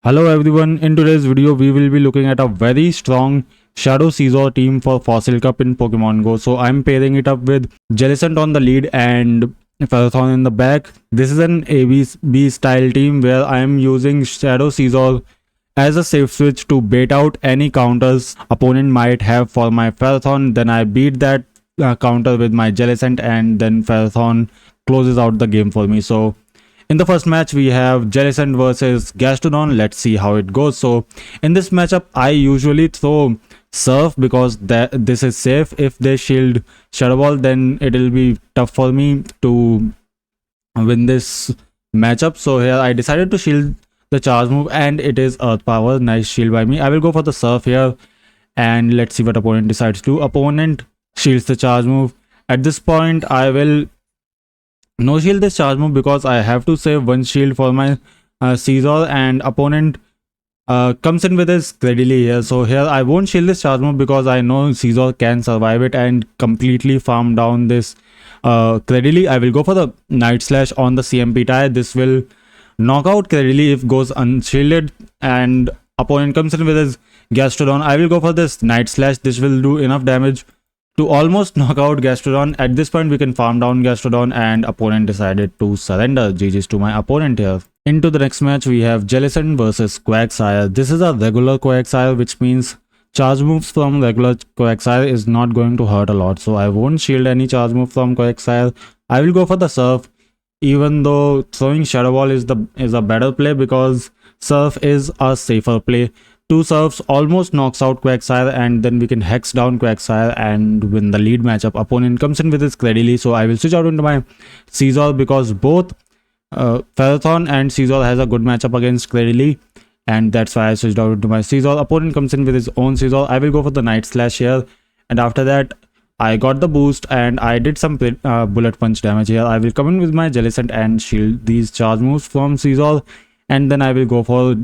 Hello everyone, in today's video we will be looking at a very strong Shadow Scizor team for Fossil Cup in Pokemon Go. So I'm pairing it up with Jellicent on the lead and Ferrothorn in the back. This is an AB style team where I am using Shadow Scizor as a safe switch to bait out any counters opponent might have for my Ferrothorn. Then I beat that counter with my Jellicent and then Ferrothorn closes out the game for me. So in the first match, we have Jellicent versus Gastrodon. Let's see how it goes. So in this matchup, I usually throw Surf because this is safe. If they shield Shadow Ball, then it will be tough for me to win this matchup. So here I decided to shield the charge move and it is Earth Power. Nice shield by me. I will go for the Surf here and let's see what opponent decides to. Opponent shields the charge move. At this point, I will no shield this charge move because I have to save one shield for my Scizor, and opponent comes in with his Credily here. So here I won't shield this charge move because I know Scizor can survive it and completely farm down this Credily. I will go for the Night Slash on the CMP tie. This will knock out Credily if goes unshielded, and opponent comes in with his Gastrodon. I will go for this Night Slash. This will do enough damage to almost knock out Gastrodon. At this point, we can farm down Gastrodon and opponent decided to surrender. GG's to my opponent here. Into the next match, we have Jellicent versus Quagsire. This is a regular Quagsire, which means charge moves from regular Quagsire is not going to hurt a lot. So I won't shield any charge move from Quagsire. I will go for the Surf, even though throwing Shadow Ball is a better play because Surf is a safer play. Two Surfs almost knocks out Quagsire and then we can hex down Quagsire and win the lead matchup. Opponent comes in with his Credily, so I will switch out into my Scizor because both Ferrothorn and Scizor has a good matchup against Credily, and that's why I switched out into my Scizor. Opponent comes in with his own Scizor. I will go for the Night Slash here, and after that I got the boost and I did some bullet punch damage here. I will come in with my Jellicent and shield these charge moves from Scizor, and then I will go for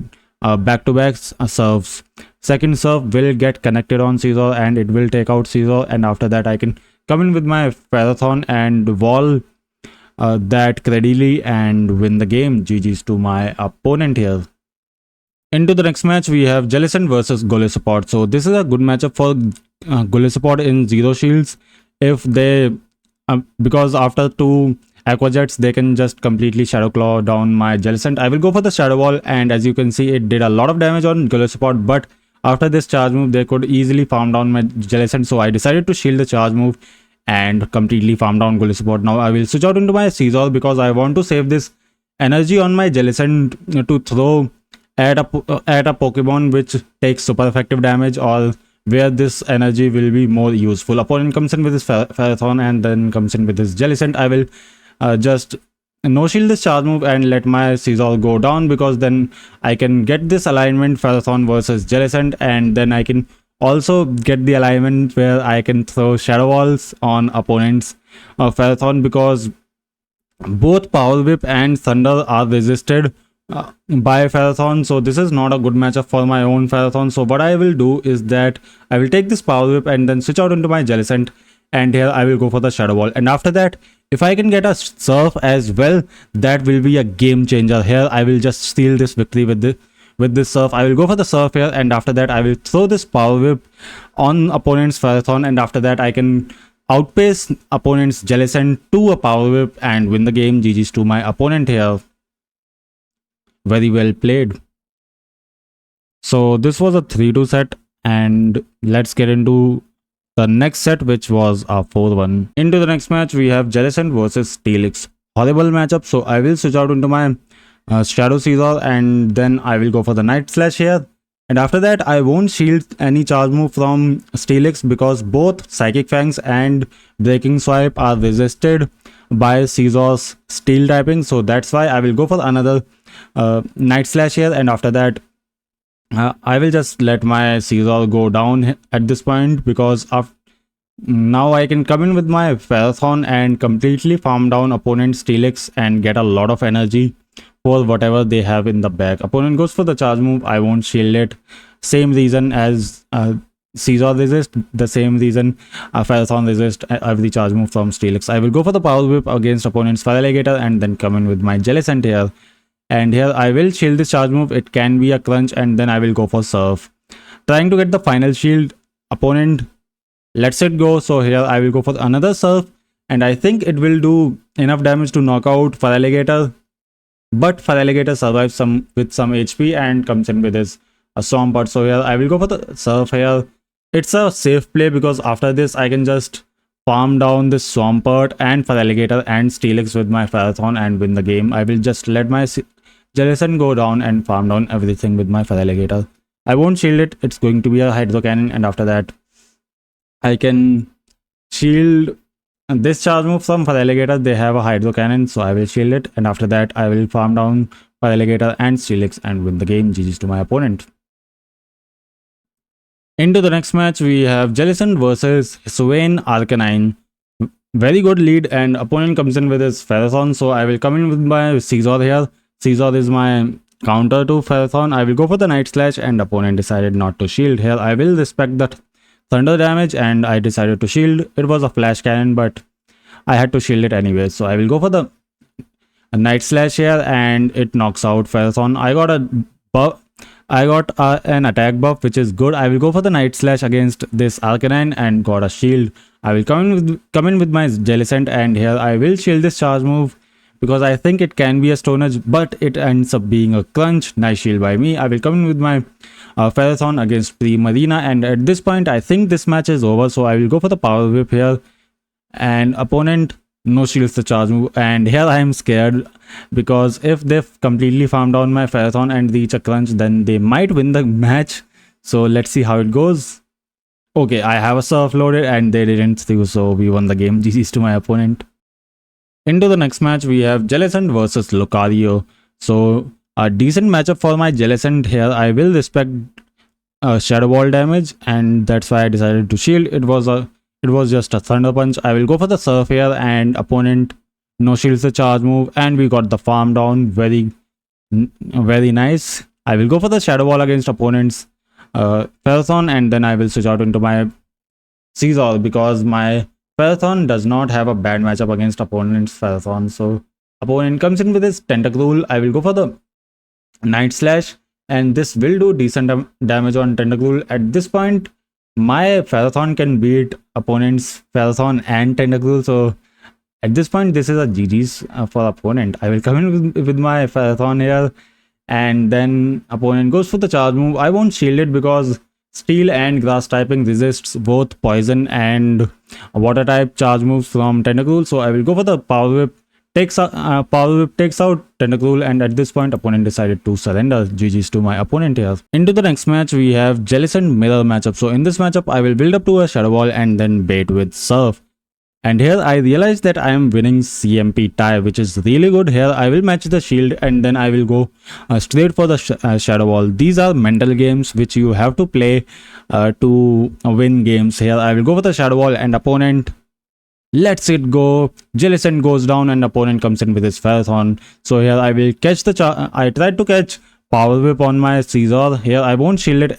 back-to-back serves. Second serve will get connected on Scizor and it will take out Scizor, and after that I can come in with my Ferrothorn and wall that Credily and win the game. GG's to my opponent here. Into the next match, we have Jellicent versus Golisopod. So this is a good matchup for Golisopod in Zero Shields. If they because after two Aqua Jets, they can just completely Shadow Claw down my Jellicent. I will go for the Shadow Ball, and as you can see, it did a lot of damage on Golisopod, but after this charge move, they could easily farm down my Jellicent, so I decided to shield the charge move and completely farm down Golisopod. Now I will switch out into my Scizor because I want to save this energy on my Jellicent to throw at a Pokemon which takes super effective damage, or where this energy will be more useful. Opponent comes in with his Ferrothorn and then comes in with his Jellicent. I will just no shield this charge move and let my Scizor go down because then I can get this alignment Ferrothorn versus Jellicent, and then I can also get the alignment where I can throw Shadow Balls on opponents Ferrothorn because both Power Whip and Thunder are resisted by Ferrothorn. So this is not a good matchup for my own Ferrothorn. So what I will do is that I will take this Power Whip and then switch out into my Jellicent, and here I will go for the Shadow Ball, and after that if I can get a Surf as well, that will be a game changer. Here I will just steal this victory with this Surf. I will go for the Surf here, and after that I will throw this Power Whip on opponent's Ferrothorn, and after that I can outpace opponent's Jellicent to a Power Whip and win the game. GG's to my opponent here. Very well played. So this was a 3-2 set, and let's get into the next set, which was a 4-1. Into the next match, we have Jellicent versus Steelix. Horrible matchup, so I will switch out into my Shadow Scizor, and then I will go for the Night Slash here. And after that, I won't shield any charge move from Steelix because both Psychic Fangs and Breaking Swipe are resisted by Scizor's Steel typing. So that's why I will go for another Night Slash here, and after that I will just let my Scizor go down at this point because now I can come in with my Ferrothorn and completely farm down opponent's Steelix and get a lot of energy for whatever they have in the back. Opponent goes for the charge move. I won't shield it. Same reason as Scizor resist, the same reason Ferrothorn resist every charge move from Steelix. I will go for the Power Whip against opponent's Fire Alligator and then come in with my Jellicent here. And here I will shield this charge move. It can be a crunch and then I will go for surf. Trying to get the final shield. Opponent lets it go. So here I will go for another surf. And I think it will do enough damage to knock out Feraligatr. But Feraligatr survives with some HP and comes in with his Swampert. So here I will go for the surf here. It's a safe play because after this I can just farm down this Swampert and Feraligatr and Steelix with my Ferrothorn and win the game. I will just let my Jellicent go down and farm down everything with my Feraligatr. I won't shield it. It's going to be a Hydro Cannon, and after that I can shield this charge move from Feraligatr. They have a Hydro Cannon, so I will shield it, and after that I will farm down Feraligatr and Steelix and win the game. GG's to my opponent. Into the next match, we have Jellicent versus Swain Arcanine. Very good lead, and opponent comes in with his Ferrothorn, so I will come in with my Scizor here. Scizor is my counter to Ferrothorn. I will go for the Night Slash, and opponent decided not to shield. Here I will respect that thunder damage, and I decided to shield. It was a Flash Cannon, but I had to shield it anyway, so I will go for the Night Slash here, and it knocks out Ferrothorn. I got a buff. I got an attack buff, which is good. I will go for the Night Slash against this Arcanine and got a shield. I will come in with my Jellicent, and here I will shield this charge move because I think it can be a Stone Edge, but it ends up being a crunch. Nice shield by me. I will come in with my Ferrothorn against Primarina, and at this point I think this match is over, so I will go for the Power Whip here, and opponent no shields the charge move, and here I am scared because if they've completely farmed down my Ferrothorn and reach a crunch, then they might win the match. So let's see how it goes. Okay, I have a surf loaded and they didn't do, so we won the game. GG's to my opponent. Into the next match, we have Jellicent versus Lucario. So a decent matchup for my Jellicent here. I will respect Shadow Ball damage, and that's why I decided to shield. It was just a Thunder Punch. I will go for the surf here, and opponent no shields the charge move, and we got the farm down. Very nice. I will go for the Shadow Ball against opponent's Ferrothorn, and then I will switch out into my Scizor because my Ferrothorn does not have a bad matchup against opponent's Ferrothorn. So opponent comes in with his Tentacruel. I will go for the Night Slash, and this will do decent damage on Tentacruel. At this point, my Ferrothorn can beat opponent's Ferrothorn and Tentacruel, so at this point this is a GG's for opponent. I will come in with my Ferrothorn here, and then opponent goes for the charge move. I won't shield it because Steel and Grass typing resists both poison and water type charge moves from Tentacruel, so I will go for the Power Whip. Power Whip takes out Tentacruel, and at this point opponent decided to surrender. GG's to my opponent here. Into the next match, we have Jellicent Mirror matchup. So in this matchup I will build up to a Shadow Ball and then bait with Surf. And here I realize that I am winning CMP tie, which is really good. Here I will match the shield, and then I will go straight for the Shadow Ball. These are mental games which you have to play to win games. Here I will go for the Shadow Ball, and opponent lets it go. Jellicent goes down, and opponent comes in with his Ferrothorn. So here I will catch the I tried to catch Power Whip on my Scizor. Here I won't shield it,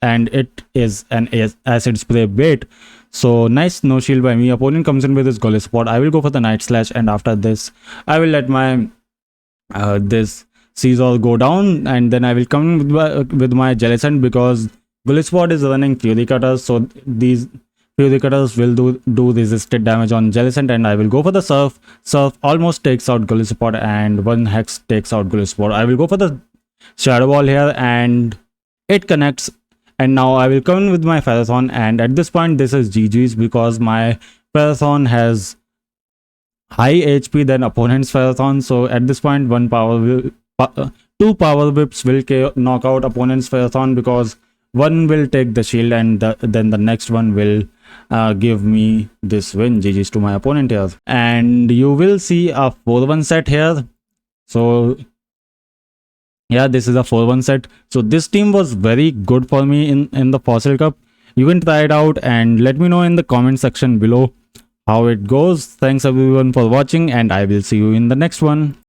and it is an acid spray bait. So nice no shield by me. Opponent comes in with his Golispot. I will go for the Night Slash, and after this I will let my this Scizor go down, and then I will come with my Jellicent because Golispot is running Fury Cutters, so these Fury Cutters will do resisted damage on Jellicent, and I will go for the Surf. Surf almost takes out Golispot, and one Hex takes out Golispot. I will go for the Shadow Ball here, and it connects. And now I will come in with my Ferrothorn, and at this point this is GG's because my Ferrothorn has high HP than opponent's Ferrothorn. So at this point two Power Whips will knock out opponent's Ferrothorn because one will take the shield, and then the next one will give me this win. GG's to my opponent here. And you will see a 4-1 set here. So yeah, this is a 4-1 set. So this team was very good for me in the Fossil Cup. You can try it out and let me know in the comment section below how it goes. Thanks everyone for watching, and I will see you in the next one.